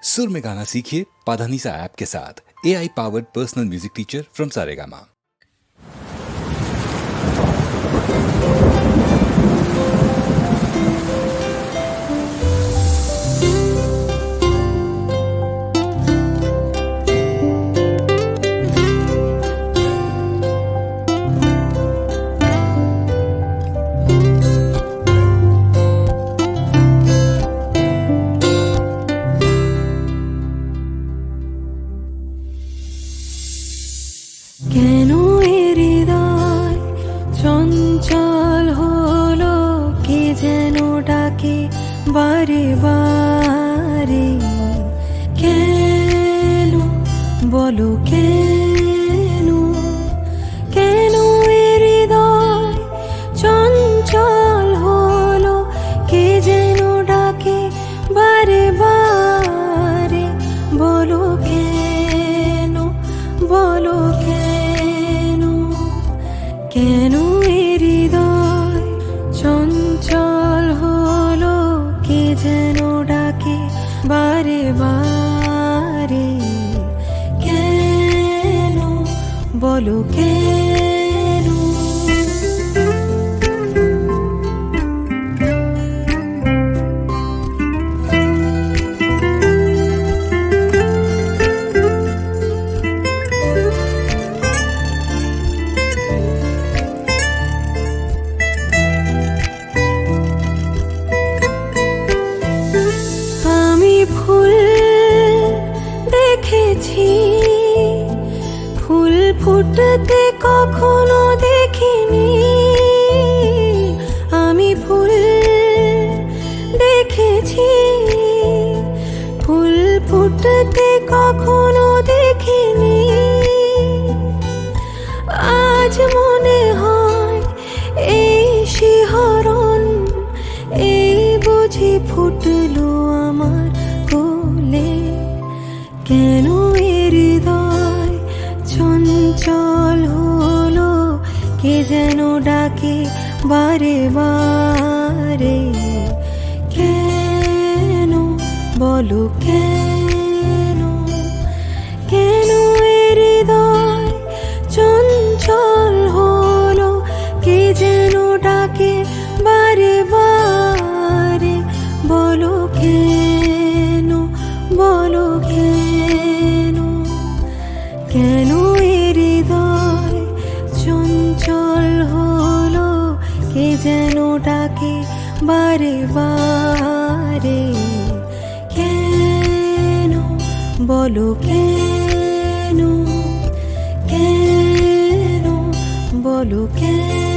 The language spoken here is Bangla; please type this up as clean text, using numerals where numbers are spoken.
सुर में गाना सीखिए पाधानीसा ऐप के साथ। AI powered personal music teacher from Saregama. কেন এর হৃদয় চঞ্চল হলো, কে যেন ডাকে বারে বারে। কেন বলো কেন, কেন এর হৃদয় চঞ্চল হলো, কে যেন ডাকে বারে বারে। বলো কেন, বলো কেন, কেন এর হৃদয় চঞ্চল হলো, কে যেন ডাকে বারে বারে। কেন বলো কেন। ফুল দেখেছি, ফুল ফুটতে কখনো দেখিনি। আমি ফুল দেখেছি, ফুল ফুটতে কখনো দেখিনি। আজ মনে হয় এই শিহরণ, এই বুঝি ফুটলো আমার কোলে। কেন এর হৃদয় চঞ্চল হলো, কে যেন ডাকে বারে বারে। কেন বলো কেন, কেন এর হৃদয় চঞ্চল হলো, কে যেন ডাকে বারে বারে। বলো কেন, বলো কেন, কেন এর হৃদয় চঞ্চল হলো, কে যেন ডাকে বারে বারে। কেন বলো কেন, কেন বলো কেন।